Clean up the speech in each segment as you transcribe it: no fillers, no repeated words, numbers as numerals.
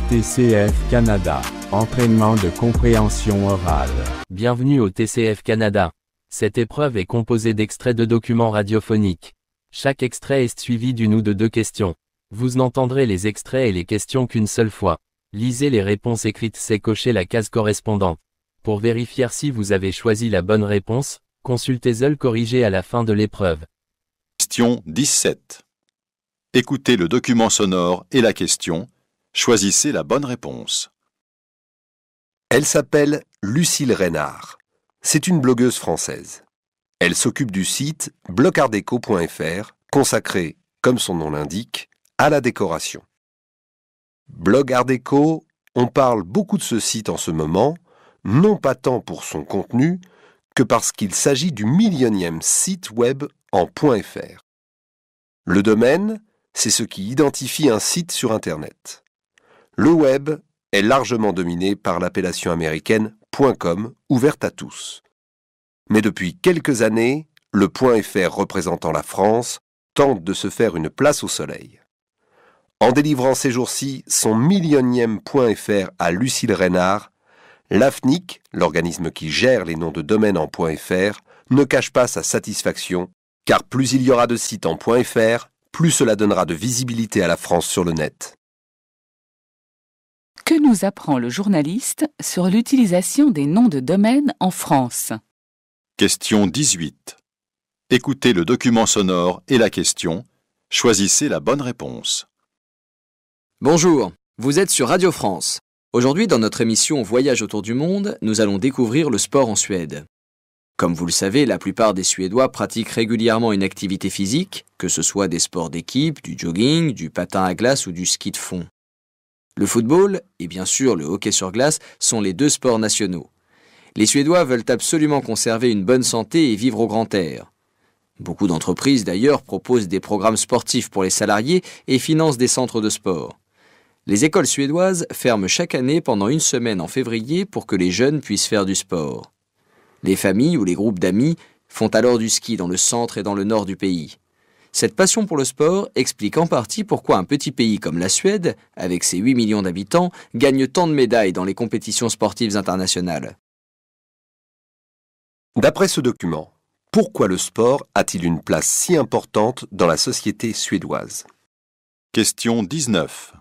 TCF Canada, entraînement de compréhension orale. Bienvenue au TCF Canada. Cette épreuve est composée d'extraits de documents radiophoniques. Chaque extrait est suivi d'une ou de deux questions. Vous n'entendrez les extraits et les questions qu'une seule fois. Lisez les réponses écrites, c'est cocher la case correspondante. Pour vérifier si vous avez choisi la bonne réponse, consultez le corrigé à la fin de l'épreuve. Question 17. Écoutez le document sonore et la question. Choisissez la bonne réponse. Elle s'appelle Lucille Reynard. C'est une blogueuse française. Elle s'occupe du site blogardeco.fr, consacré, comme son nom l'indique, à la décoration. Blog Art Déco, on parle beaucoup de ce site en ce moment, non pas tant pour son contenu, que parce qu'il s'agit du millionième site web en .fr. Le domaine, c'est ce qui identifie un site sur Internet. Le web est largement dominé par l'appellation américaine .com, ouverte à tous. Mais depuis quelques années, le .fr représentant la France tente de se faire une place au soleil. En délivrant ces jours-ci son millionième .fr à Lucille Reynard, l'AFNIC, l'organisme qui gère les noms de domaine en .fr, ne cache pas sa satisfaction, car plus il y aura de sites en .fr, plus cela donnera de visibilité à la France sur le net. Que nous apprend le journaliste sur l'utilisation des noms de domaine en France? Question 18. Écoutez le document sonore et la question. Choisissez la bonne réponse. Bonjour, vous êtes sur Radio France. Aujourd'hui, dans notre émission Voyage autour du monde, nous allons découvrir le sport en Suède. Comme vous le savez, la plupart des Suédois pratiquent régulièrement une activité physique, que ce soit des sports d'équipe, du jogging, du patin à glace ou du ski de fond. Le football et bien sûr le hockey sur glace sont les deux sports nationaux. Les Suédois veulent absolument conserver une bonne santé et vivre au grand air. Beaucoup d'entreprises d'ailleurs proposent des programmes sportifs pour les salariés et financent des centres de sport. Les écoles suédoises ferment chaque année pendant une semaine en février pour que les jeunes puissent faire du sport. Les familles ou les groupes d'amis font alors du ski dans le centre et dans le nord du pays. Cette passion pour le sport explique en partie pourquoi un petit pays comme la Suède, avec ses 8 millions d'habitants, gagne tant de médailles dans les compétitions sportives internationales. D'après ce document, pourquoi le sport a-t-il une place si importante dans la société suédoise? Question 19.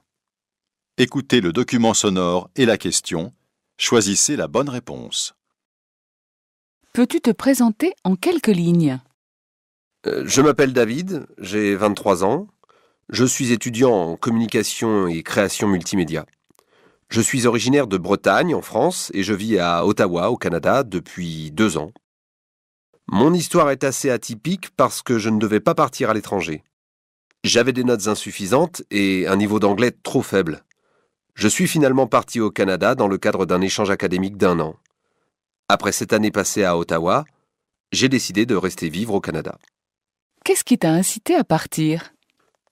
Écoutez le document sonore et la question. Choisissez la bonne réponse. Peux-tu te présenter en quelques lignes? Je m'appelle David, j'ai 23 ans. Je suis étudiant en communication et création multimédia. Je suis originaire de Bretagne, en France, et je vis à Ottawa, au Canada, depuis 2 ans. Mon histoire est assez atypique parce que je ne devais pas partir à l'étranger. J'avais des notes insuffisantes et un niveau d'anglais trop faible. Je suis finalement parti au Canada dans le cadre d'un échange académique d'1 an. Après cette année passée à Ottawa, j'ai décidé de rester vivre au Canada. Qu'est-ce qui t'a incité à partir?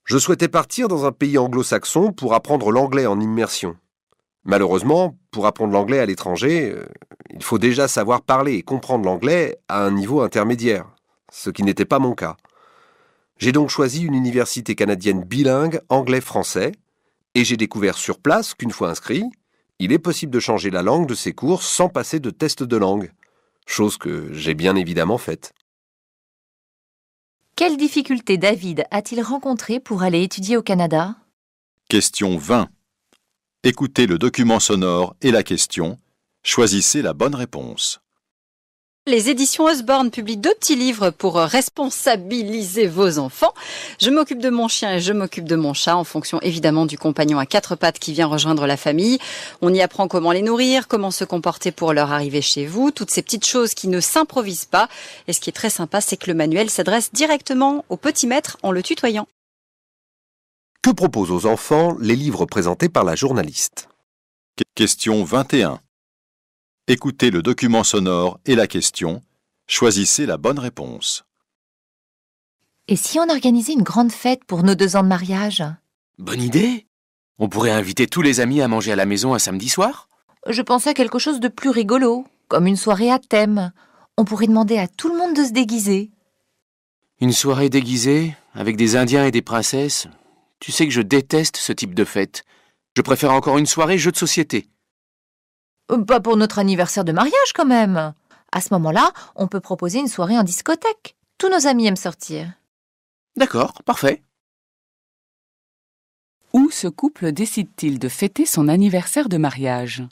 Je souhaitais partir dans un pays anglo-saxon pour apprendre l'anglais en immersion. Malheureusement, pour apprendre l'anglais à l'étranger, il faut déjà savoir parler et comprendre l'anglais à un niveau intermédiaire, ce qui n'était pas mon cas. J'ai donc choisi une université canadienne bilingue anglais-français et j'ai découvert sur place qu'une fois inscrit, il est possible de changer la langue de ses cours sans passer de test de langue, chose que j'ai bien évidemment faite. Quelles difficultés David a-t-il rencontrées pour aller étudier au Canada? Question 20. Écoutez le document sonore et la question. Choisissez la bonne réponse. Les éditions Osborne publient 2 petits livres pour responsabiliser vos enfants. Je m'occupe de mon chien et je m'occupe de mon chat en fonction évidemment du compagnon à 4 pattes qui vient rejoindre la famille. On y apprend comment les nourrir, comment se comporter pour leur arrivée chez vous, toutes ces petites choses qui ne s'improvisent pas. Et ce qui est très sympa, c'est que le manuel s'adresse directement au petit maître en le tutoyant. Que proposent aux enfants les livres présentés par la journaliste? Question 21. Écoutez le document sonore et la question. Choisissez la bonne réponse. Et si on organisait une grande fête pour nos 2 ans de mariage? Bonne idée! On pourrait inviter tous les amis à manger à la maison un samedi soir? Je pensais à quelque chose de plus rigolo, comme une soirée à thème. On pourrait demander à tout le monde de se déguiser. Une soirée déguisée, avec des Indiens et des princesses? Tu sais que je déteste ce type de fête. Je préfère encore une soirée jeu de société. Pas pour notre anniversaire de mariage quand même. À ce moment-là, on peut proposer une soirée en discothèque. Tous nos amis aiment sortir. D'accord, parfait. Où ce couple décide-t-il de fêter son anniversaire de mariage?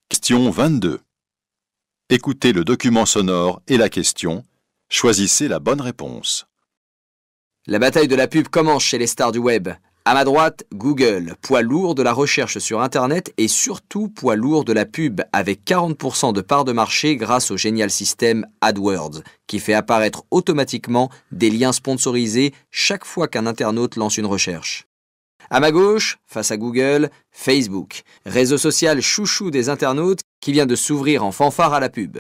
Question 22. Écoutez le document sonore et la question. Choisissez la bonne réponse. La bataille de la pub commence chez les stars du web. À ma droite, Google, poids lourd de la recherche sur Internet et surtout poids lourd de la pub avec 40% de part de marché grâce au génial système AdWords qui fait apparaître automatiquement des liens sponsorisés chaque fois qu'un internaute lance une recherche. À ma gauche, face à Google, Facebook, réseau social chouchou des internautes qui vient de s'ouvrir en fanfare à la pub.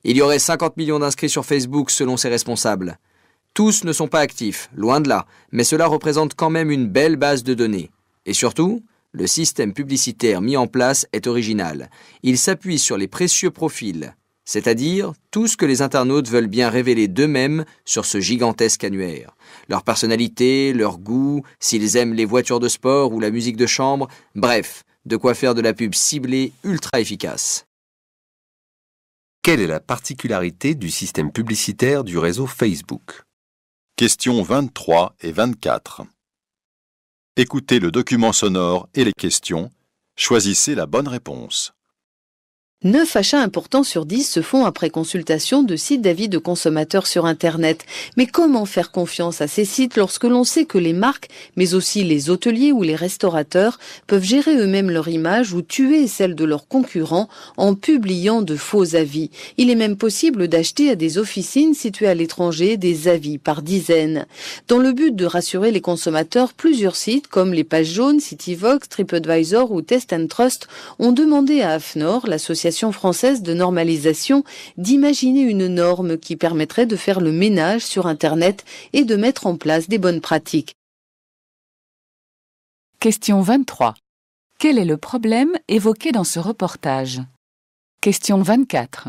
Il y aurait 50 millions d'inscrits sur Facebook selon ses responsables. Tous ne sont pas actifs, loin de là, mais cela représente quand même une belle base de données. Et surtout, le système publicitaire mis en place est original. Il s'appuie sur les précieux profils, c'est-à-dire tout ce que les internautes veulent bien révéler d'eux-mêmes sur ce gigantesque annuaire. Leur personnalité, leur goût, s'ils aiment les voitures de sport ou la musique de chambre, bref, de quoi faire de la pub ciblée ultra efficace. Quelle est la particularité du système publicitaire du réseau Facebook? Questions 23 et 24. Écoutez le document sonore et les questions. Choisissez la bonne réponse. 9 achats importants sur 10 se font après consultation de sites d'avis de consommateurs sur Internet. Mais comment faire confiance à ces sites lorsque l'on sait que les marques, mais aussi les hôteliers ou les restaurateurs, peuvent gérer eux-mêmes leur image ou tuer celle de leurs concurrents en publiant de faux avis? Il est même possible d'acheter à des officines situées à l'étranger des avis par dizaines. Dans le but de rassurer les consommateurs, plusieurs sites comme les Pages Jaunes, Cityvox, TripAdvisor ou Test & Trust ont demandé à AFNOR, l'association française de normalisation, d'imaginer une norme qui permettrait de faire le ménage sur Internet et de mettre en place des bonnes pratiques. Question 23. Quel est le problème évoqué dans ce reportage? Question 24.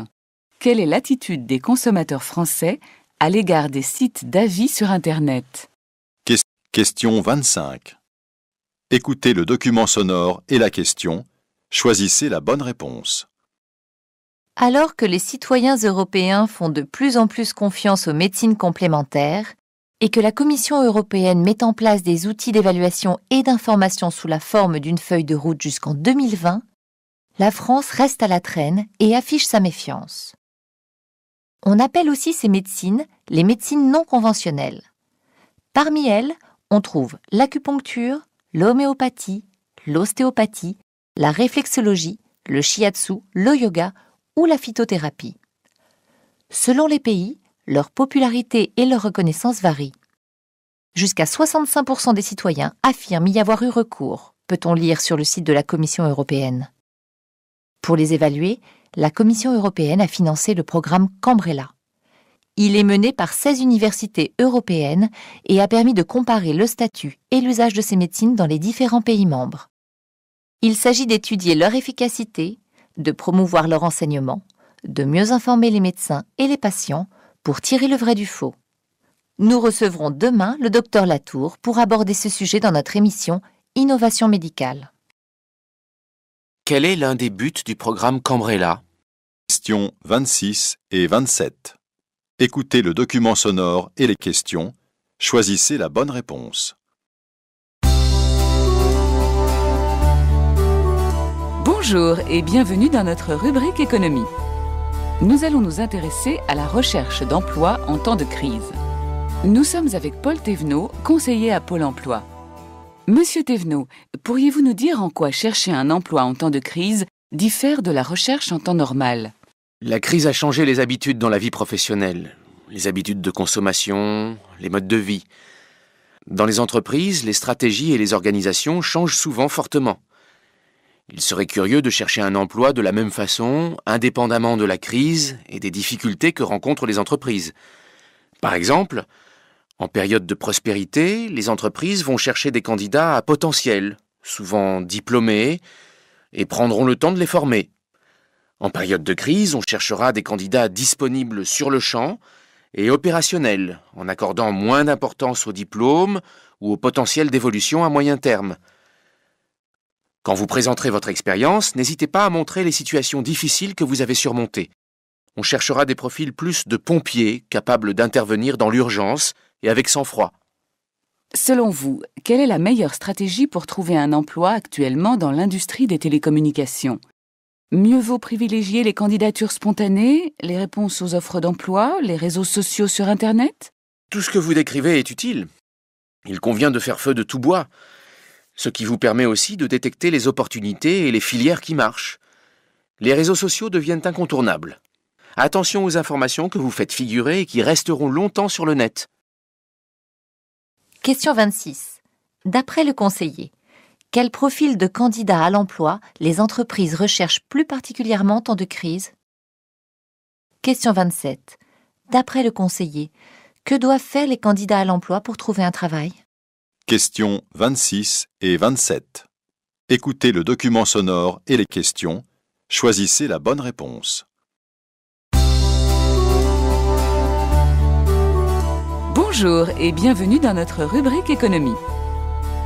Quelle est l'attitude des consommateurs français à l'égard des sites d'avis sur Internet? Question 25. Écoutez le document sonore et la question. Choisissez la bonne réponse. Alors que les citoyens européens font de plus en plus confiance aux médecines complémentaires et que la Commission européenne met en place des outils d'évaluation et d'information sous la forme d'une feuille de route jusqu'en 2020, la France reste à la traîne et affiche sa méfiance. On appelle aussi ces médecines les médecines non conventionnelles. Parmi elles, on trouve l'acupuncture, l'homéopathie, l'ostéopathie, la réflexologie, le shiatsu, le yoga ou la phytothérapie. Selon les pays, leur popularité et leur reconnaissance varient. Jusqu'à 65% des citoyens affirment y avoir eu recours, peut-on lire sur le site de la Commission européenne. Pour les évaluer, la Commission européenne a financé le programme Cambrella. Il est mené par 16 universités européennes et a permis de comparer le statut et l'usage de ces médecines dans les différents pays membres. Il s'agit d'étudier leur efficacité, de promouvoir leur enseignement, de mieux informer les médecins et les patients pour tirer le vrai du faux. Nous recevrons demain le Dr Latour pour aborder ce sujet dans notre émission Innovation médicale. Quel est l'un des buts du programme Cambrella? Questions 26 et 27. Écoutez le document sonore et les questions. Choisissez la bonne réponse. Bonjour et bienvenue dans notre rubrique économie. Nous allons nous intéresser à la recherche d'emploi en temps de crise. Nous sommes avec Paul Thévenot, conseiller à Pôle emploi. Monsieur Thévenot, pourriez-vous nous dire en quoi chercher un emploi en temps de crise diffère de la recherche en temps normal? La crise a changé les habitudes dans la vie professionnelle, les habitudes de consommation, les modes de vie. Dans les entreprises, les stratégies et les organisations changent souvent fortement. Il serait curieux de chercher un emploi de la même façon, indépendamment de la crise et des difficultés que rencontrent les entreprises. Par exemple, en période de prospérité, les entreprises vont chercher des candidats à potentiel, souvent diplômés, et prendront le temps de les former. En période de crise, on cherchera des candidats disponibles sur le champ et opérationnels, en accordant moins d'importance au diplôme ou au potentiel d'évolution à moyen terme. Quand vous présenterez votre expérience, n'hésitez pas à montrer les situations difficiles que vous avez surmontées. On cherchera des profils plus de pompiers, capables d'intervenir dans l'urgence et avec sang-froid. Selon vous, quelle est la meilleure stratégie pour trouver un emploi actuellement dans l'industrie des télécommunications? Mieux vaut privilégier les candidatures spontanées, les réponses aux offres d'emploi, les réseaux sociaux sur Internet? Tout ce que vous décrivez est utile. Il convient de faire feu de tout bois, ce qui vous permet aussi de détecter les opportunités et les filières qui marchent. Les réseaux sociaux deviennent incontournables. Attention aux informations que vous faites figurer et qui resteront longtemps sur le net. Question 26. D'après le conseiller, quel profil de candidat à l'emploi les entreprises recherchent plus particulièrement en temps de crise? Question 27. D'après le conseiller, que doivent faire les candidats à l'emploi pour trouver un travail? Questions 26 et 27. Écoutez le document sonore et les questions. Choisissez la bonne réponse. Bonjour et bienvenue dans notre rubrique économie.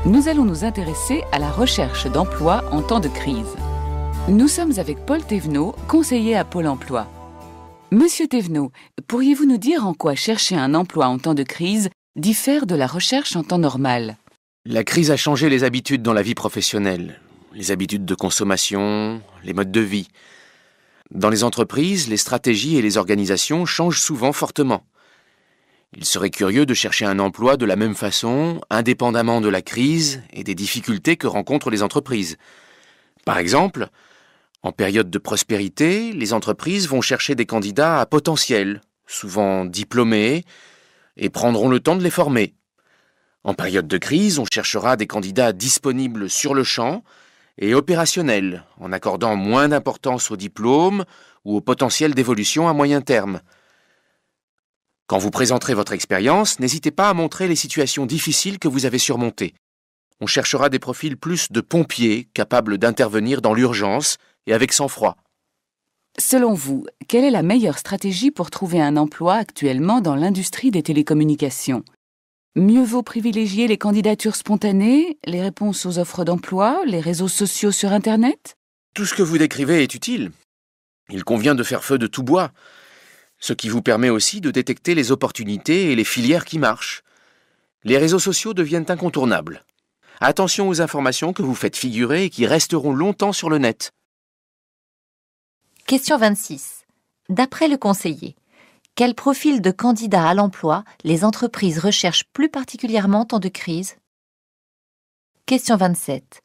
Nous allons nous intéresser à la recherche d'emploi en temps de crise. Nous sommes avec Paul Thévenot, conseiller à Pôle emploi. Monsieur Thévenot, pourriez-vous nous dire en quoi chercher un emploi en temps de crise diffère de la recherche en temps normal? La crise a changé les habitudes dans la vie professionnelle, les habitudes de consommation, les modes de vie. Dans les entreprises, les stratégies et les organisations changent souvent fortement. Il serait curieux de chercher un emploi de la même façon, indépendamment de la crise et des difficultés que rencontrent les entreprises. Par exemple, en période de prospérité, les entreprises vont chercher des candidats à potentiel, souvent diplômés, et prendront le temps de les former. En période de crise, on cherchera des candidats disponibles sur le champ et opérationnels, en accordant moins d'importance au diplôme ou au potentiel d'évolution à moyen terme. Quand vous présenterez votre expérience, n'hésitez pas à montrer les situations difficiles que vous avez surmontées. On cherchera des profils plus de pompiers, capables d'intervenir dans l'urgence et avec sang-froid. Selon vous, quelle est la meilleure stratégie pour trouver un emploi actuellement dans l'industrie des télécommunications? Mieux vaut privilégier les candidatures spontanées, les réponses aux offres d'emploi, les réseaux sociaux sur Internet? Tout ce que vous décrivez est utile. Il convient de faire feu de tout bois, ce qui vous permet aussi de détecter les opportunités et les filières qui marchent. Les réseaux sociaux deviennent incontournables. Attention aux informations que vous faites figurer et qui resteront longtemps sur le net. Question 26. D'après le conseiller, quel profil de candidat à l'emploi les entreprises recherchent plus particulièrement en temps de crise? Question 27.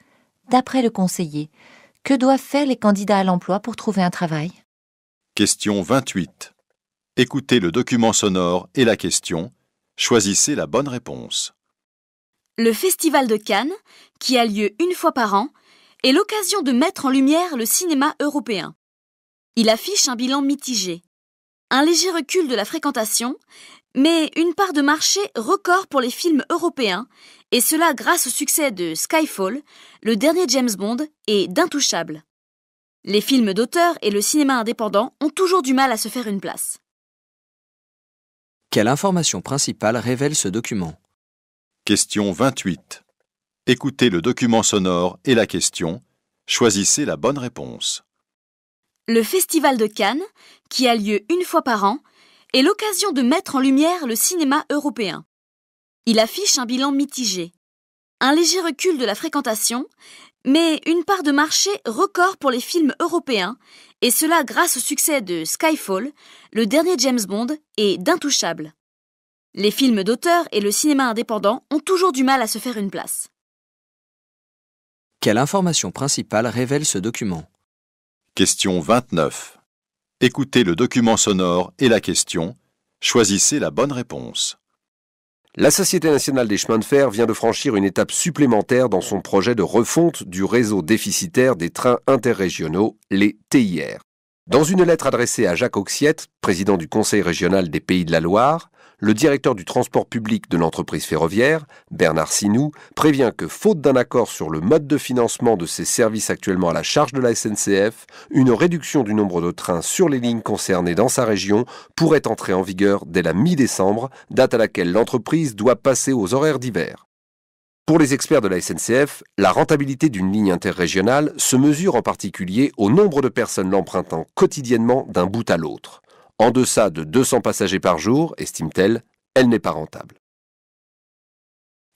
D'après le conseiller, que doivent faire les candidats à l'emploi pour trouver un travail? Question 28. Écoutez le document sonore et la question. Choisissez la bonne réponse. Le Festival de Cannes, qui a lieu une fois par an, est l'occasion de mettre en lumière le cinéma européen. Il affiche un bilan mitigé. Un léger recul de la fréquentation, mais une part de marché record pour les films européens, et cela grâce au succès de Skyfall, le dernier James Bond, et d'Intouchables. Les films d'auteur et le cinéma indépendant ont toujours du mal à se faire une place. Quelle information principale révèle ce document? Question 28. Écoutez le document sonore et la question. Choisissez la bonne réponse. Le Festival de Cannes, qui a lieu une fois par an, est l'occasion de mettre en lumière le cinéma européen. Il affiche un bilan mitigé. Un léger recul de la fréquentation, mais une part de marché record pour les films européens, et cela grâce au succès de Skyfall, le dernier James Bond, et d'Intouchables. Les films d'auteur et le cinéma indépendant ont toujours du mal à se faire une place. Quelle information principale révèle ce document? Question 29. Écoutez le document sonore et la question. Choisissez la bonne réponse. La Société nationale des chemins de fer vient de franchir une étape supplémentaire dans son projet de refonte du réseau déficitaire des trains interrégionaux, les TIR. Dans une lettre adressée à Jacques Auxiette, président du Conseil régional des Pays de la Loire, le directeur du transport public de l'entreprise ferroviaire, Bernard Sinou, prévient que, faute d'un accord sur le mode de financement de ces services actuellement à la charge de la SNCF, une réduction du nombre de trains sur les lignes concernées dans sa région pourrait entrer en vigueur dès la mi-décembre, date à laquelle l'entreprise doit passer aux horaires d'hiver. Pour les experts de la SNCF, la rentabilité d'une ligne interrégionale se mesure en particulier au nombre de personnes l'empruntant quotidiennement d'un bout à l'autre. En deçà de 200 passagers par jour, estime-t-elle, elle n'est pas rentable.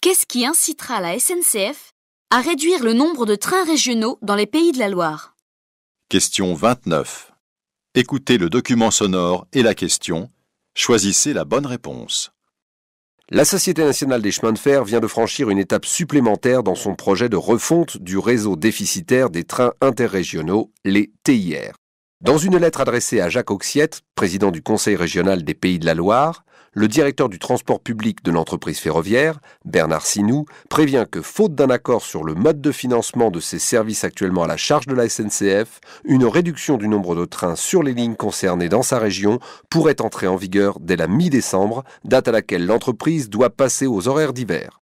Qu'est-ce qui incitera la SNCF à réduire le nombre de trains régionaux dans les Pays de la Loire? Question 29. Écoutez le document sonore et la question. Choisissez la bonne réponse. La Société nationale des chemins de fer vient de franchir une étape supplémentaire dans son projet de refonte du réseau déficitaire des trains interrégionaux, les TIR. Dans une lettre adressée à Jacques Auxiette, président du Conseil régional des Pays de la Loire, le directeur du transport public de l'entreprise ferroviaire, Bernard Sinou, prévient que, faute d'un accord sur le mode de financement de ces services actuellement à la charge de la SNCF, une réduction du nombre de trains sur les lignes concernées dans sa région pourrait entrer en vigueur dès la mi-décembre, date à laquelle l'entreprise doit passer aux horaires d'hiver.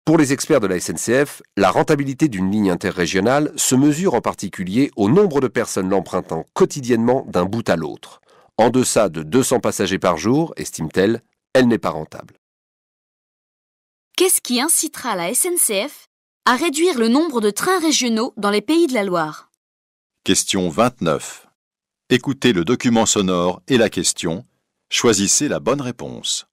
Pour les experts de la SNCF, la rentabilité d'une ligne interrégionale se mesure en particulier au nombre de personnes l'empruntant quotidiennement d'un bout à l'autre. En deçà de 200 passagers par jour, estime-t-elle, elle n'est pas rentable. Qu'est-ce qui incitera la SNCF à réduire le nombre de trains régionaux dans les Pays de la Loire? Question 29. Écoutez le document sonore et la question. Choisissez la bonne réponse.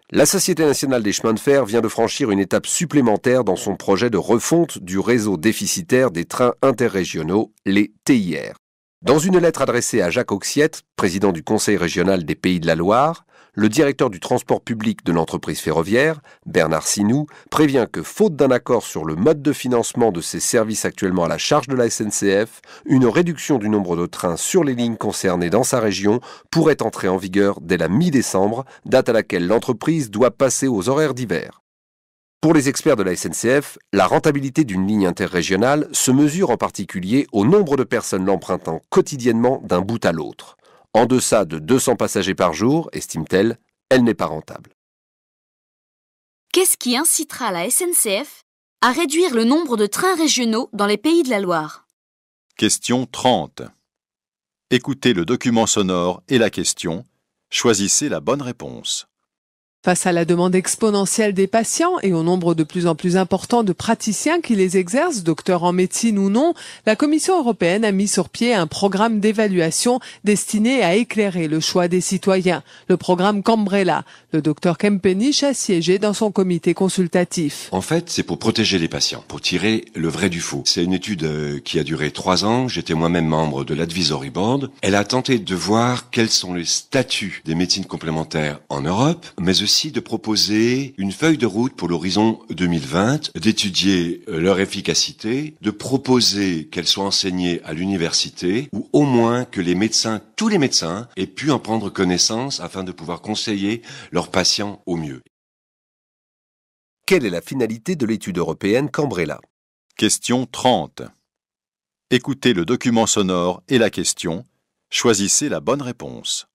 La Société nationale des chemins de fer vient de franchir une étape supplémentaire dans son projet de refonte du réseau déficitaire des trains interrégionaux, les TIR. Dans une lettre adressée à Jacques Auxiette, président du Conseil régional des Pays de la Loire, le directeur du transport public de l'entreprise ferroviaire, Bernard Sinou, prévient que, faute d'un accord sur le mode de financement de ces services actuellement à la charge de la SNCF, une réduction du nombre de trains sur les lignes concernées dans sa région pourrait entrer en vigueur dès la mi-décembre, date à laquelle l'entreprise doit passer aux horaires d'hiver. Pour les experts de la SNCF, la rentabilité d'une ligne interrégionale se mesure en particulier au nombre de personnes l'empruntant quotidiennement d'un bout à l'autre. En deçà de 200 passagers par jour, estime-t-elle, elle n'est pas rentable. Qu'est-ce qui incitera la SNCF à réduire le nombre de trains régionaux dans les Pays de la Loire? Question 30. Écoutez le document sonore et la question. Choisissez la bonne réponse. Face à la demande exponentielle des patients et au nombre de plus en plus important de praticiens qui les exercent, docteurs en médecine ou non, la Commission européenne a mis sur pied un programme d'évaluation destiné à éclairer le choix des citoyens, le programme Cambrella. Le docteur Kempenich a siégé dans son comité consultatif. En fait, c'est pour protéger les patients, pour tirer le vrai du faux. C'est une étude qui a duré 3 ans. J'étais moi-même membre de l'Advisory Board. Elle a tenté de voir quels sont les statuts des médecines complémentaires en Europe, mais aussi de proposer une feuille de route pour l'horizon 2020, d'étudier leur efficacité, de proposer qu'elles soient enseignées à l'université, ou au moins que les médecins, tous les médecins, aient pu en prendre connaissance afin de pouvoir conseiller leurs patients au mieux. Quelle est la finalité de l'étude européenne Cambrella? Question 30. Écoutez le document sonore et la question. Choisissez la bonne réponse.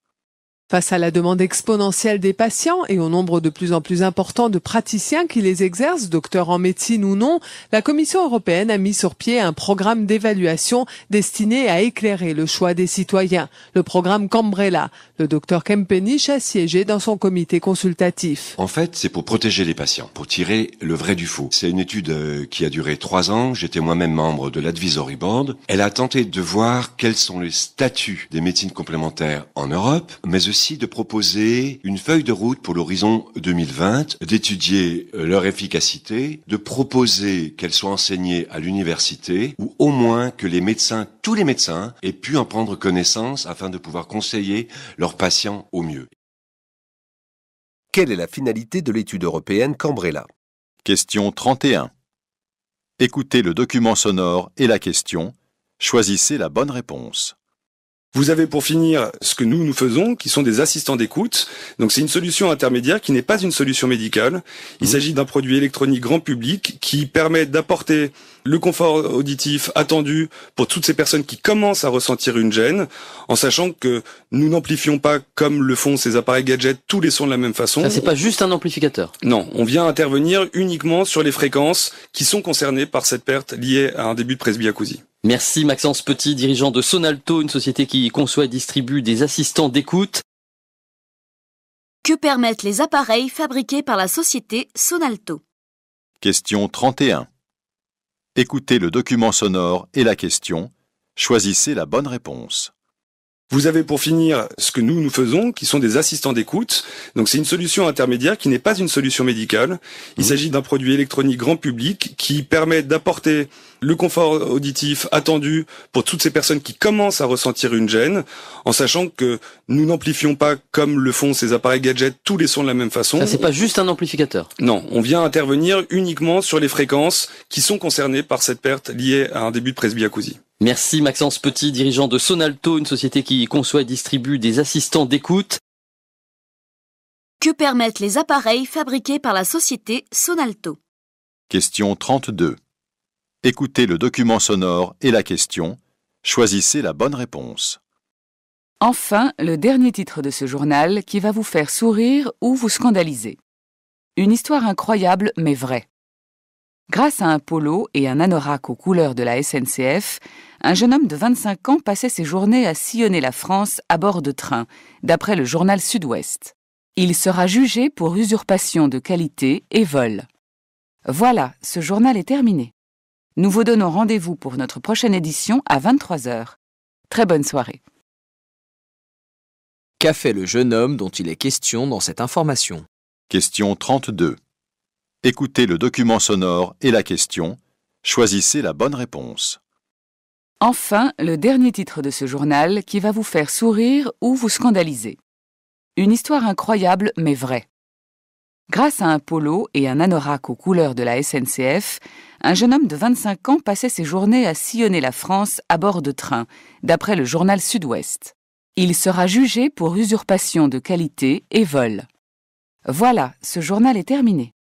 Face à la demande exponentielle des patients et au nombre de plus en plus important de praticiens qui les exercent, docteurs en médecine ou non, la Commission européenne a mis sur pied un programme d'évaluation destiné à éclairer le choix des citoyens, le programme Cambrella. Le docteur Kempenich a siégé dans son comité consultatif. En fait, c'est pour protéger les patients, pour tirer le vrai du faux. C'est une étude qui a duré 3 ans. J'étais moi-même membre de l'Advisory Board. Elle a tenté de voir quels sont les statuts des médecines complémentaires en Europe, mais aussi de proposer une feuille de route pour l'horizon 2020, d'étudier leur efficacité, de proposer qu'elles soient enseignées à l'université, ou au moins que les médecins, tous les médecins, aient pu en prendre connaissance afin de pouvoir conseiller leurs patients au mieux. Quelle est la finalité de l'étude européenne Cambrella? Question 31. Écoutez le document sonore et la question. Choisissez la bonne réponse. Vous avez pour finir ce que nous faisons, qui sont des assistants d'écoute. Donc c'est une solution intermédiaire qui n'est pas une solution médicale. Il s'agit d'un produit électronique grand public qui permet d'apporter le confort auditif attendu pour toutes ces personnes qui commencent à ressentir une gêne, en sachant que nous n'amplifions pas, comme le font ces appareils gadgets, tous les sons de la même façon. Ça, c'est pas juste un amplificateur. Non, on vient intervenir uniquement sur les fréquences qui sont concernées par cette perte liée à un début de presbyacousie. Merci Maxence Petit, dirigeant de Sonalto, une société qui conçoit et distribue des assistants d'écoute. Que permettent les appareils fabriqués par la société Sonalto? Question 31. Écoutez le document sonore et la question. Choisissez la bonne réponse. Vous avez pour finir ce que nous faisons, qui sont des assistants d'écoute. Donc c'est une solution intermédiaire qui n'est pas une solution médicale. Il s'agit d'un produit électronique grand public qui permet d'apporter le confort auditif attendu pour toutes ces personnes qui commencent à ressentir une gêne, en sachant que nous n'amplifions pas, comme le font ces appareils gadgets, tous les sons de la même façon. Ça, c'est pas juste un amplificateur. Non, on vient intervenir uniquement sur les fréquences qui sont concernées par cette perte liée à un début de presbyacousie. Merci Maxence Petit, dirigeant de Sonalto, une société qui conçoit et distribue des assistants d'écoute. Que permettent les appareils fabriqués par la société Sonalto? Question 32. Écoutez le document sonore et la question. Choisissez la bonne réponse. Enfin, le dernier titre de ce journal qui va vous faire sourire ou vous scandaliser. Une histoire incroyable mais vraie. Grâce à un polo et un anorak aux couleurs de la SNCF, un jeune homme de 25 ans passait ses journées à sillonner la France à bord de train, d'après le journal Sud-Ouest. Il sera jugé pour usurpation de qualité et vol. Voilà, ce journal est terminé. Nous vous donnons rendez-vous pour notre prochaine édition à 23h. Très bonne soirée. Qu'a fait le jeune homme dont il est question dans cette information? Question 32. Écoutez le document sonore et la question. Choisissez la bonne réponse. Enfin, le dernier titre de ce journal qui va vous faire sourire ou vous scandaliser. Une histoire incroyable mais vraie. Grâce à un polo et un anorak aux couleurs de la SNCF, un jeune homme de 25 ans passait ses journées à sillonner la France à bord de train, d'après le journal Sud-Ouest. Il sera jugé pour usurpation de qualité et vol. Voilà, ce journal est terminé.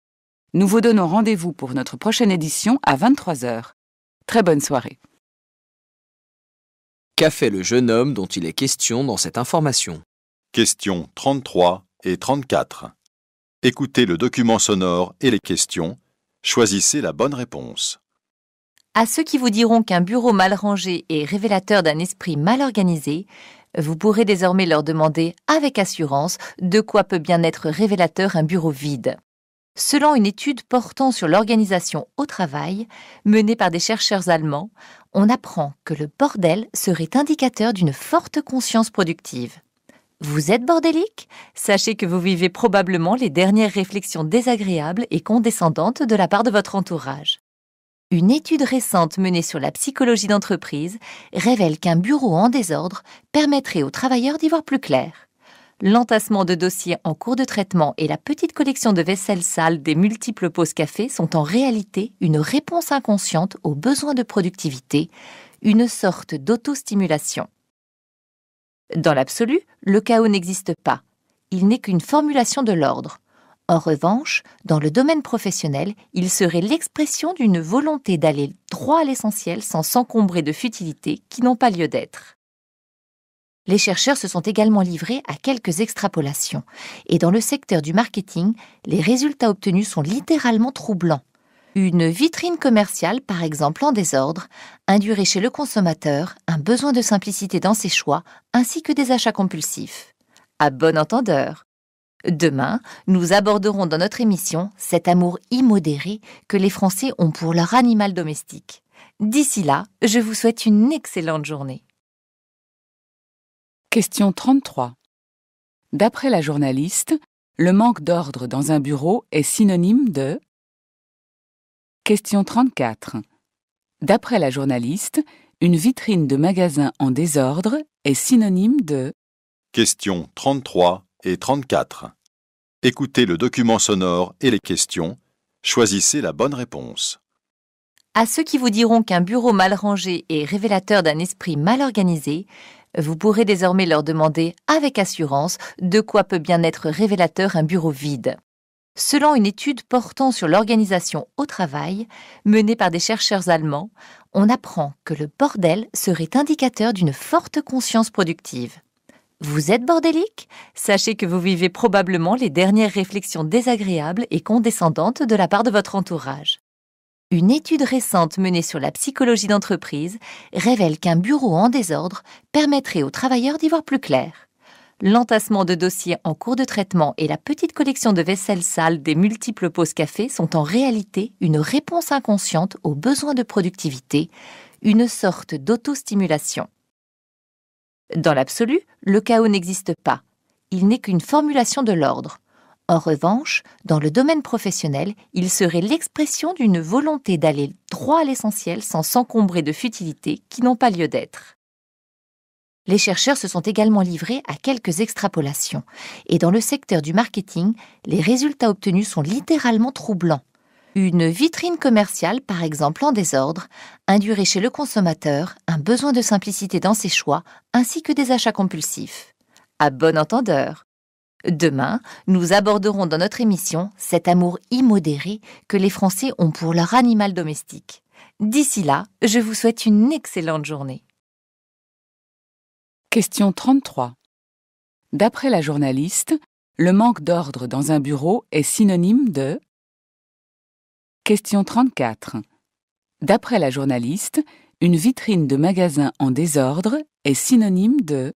Nous vous donnons rendez-vous pour notre prochaine édition à 23h. Très bonne soirée. Qu'a fait le jeune homme dont il est question dans cette information? Questions 33 et 34. Écoutez le document sonore et les questions. Choisissez la bonne réponse. À ceux qui vous diront qu'un bureau mal rangé est révélateur d'un esprit mal organisé, vous pourrez désormais leur demander avec assurance de quoi peut bien être révélateur un bureau vide. Selon une étude portant sur l'organisation au travail, menée par des chercheurs allemands, on apprend que le bordel serait indicateur d'une forte conscience productive. Vous êtes bordélique? Sachez que vous vivez probablement les dernières réflexions désagréables et condescendantes de la part de votre entourage. Une étude récente menée sur la psychologie d'entreprise révèle qu'un bureau en désordre permettrait aux travailleurs d'y voir plus clair. L'entassement de dossiers en cours de traitement et la petite collection de vaisselle sale des multiples pauses café sont en réalité une réponse inconsciente aux besoins de productivité, une sorte d'auto-stimulation. Dans l'absolu, le chaos n'existe pas. Il n'est qu'une formulation de l'ordre. En revanche, dans le domaine professionnel, il serait l'expression d'une volonté d'aller droit à l'essentiel sans s'encombrer de futilités qui n'ont pas lieu d'être. Les chercheurs se sont également livrés à quelques extrapolations. Et dans le secteur du marketing, les résultats obtenus sont littéralement troublants. Une vitrine commerciale, par exemple en désordre, induirait chez le consommateur un besoin de simplicité dans ses choix, ainsi que des achats compulsifs. À bon entendeur. Demain, nous aborderons dans notre émission cet amour immodéré que les Français ont pour leur animal domestique. D'ici là, je vous souhaite une excellente journée. Question 33. D'après la journaliste, le manque d'ordre dans un bureau est synonyme de... Question 34. D'après la journaliste, une vitrine de magasin en désordre est synonyme de... Questions 33 et 34. Écoutez le document sonore et les questions. Choisissez la bonne réponse. À ceux qui vous diront qu'un bureau mal rangé est révélateur d'un esprit mal organisé, vous pourrez désormais leur demander avec assurance de quoi peut bien être révélateur un bureau vide. Selon une étude portant sur l'organisation au travail, menée par des chercheurs allemands, on apprend que le bordel serait indicateur d'une forte conscience productive. Vous êtes bordélique? Sachez que vous vivez probablement les dernières réflexions désagréables et condescendantes de la part de votre entourage. Une étude récente menée sur la psychologie d'entreprise révèle qu'un bureau en désordre permettrait aux travailleurs d'y voir plus clair. L'entassement de dossiers en cours de traitement et la petite collection de vaisselle sale des multiples pauses café sont en réalité une réponse inconsciente aux besoins de productivité, une sorte d'auto-stimulation. Dans l'absolu, le chaos n'existe pas. Il n'est qu'une formulation de l'ordre. En revanche, dans le domaine professionnel, il serait l'expression d'une volonté d'aller droit à l'essentiel sans s'encombrer de futilités qui n'ont pas lieu d'être. Les chercheurs se sont également livrés à quelques extrapolations, et dans le secteur du marketing, les résultats obtenus sont littéralement troublants. Une vitrine commerciale, par exemple en désordre, induirait chez le consommateur un besoin de simplicité dans ses choix, ainsi que des achats compulsifs. À bon entendeur. Demain, nous aborderons dans notre émission cet amour immodéré que les Français ont pour leur animal domestique. D'ici là, je vous souhaite une excellente journée. Question 33. D'après la journaliste, le manque d'ordre dans un bureau est synonyme de... Question 34. D'après la journaliste, une vitrine de magasin en désordre est synonyme de...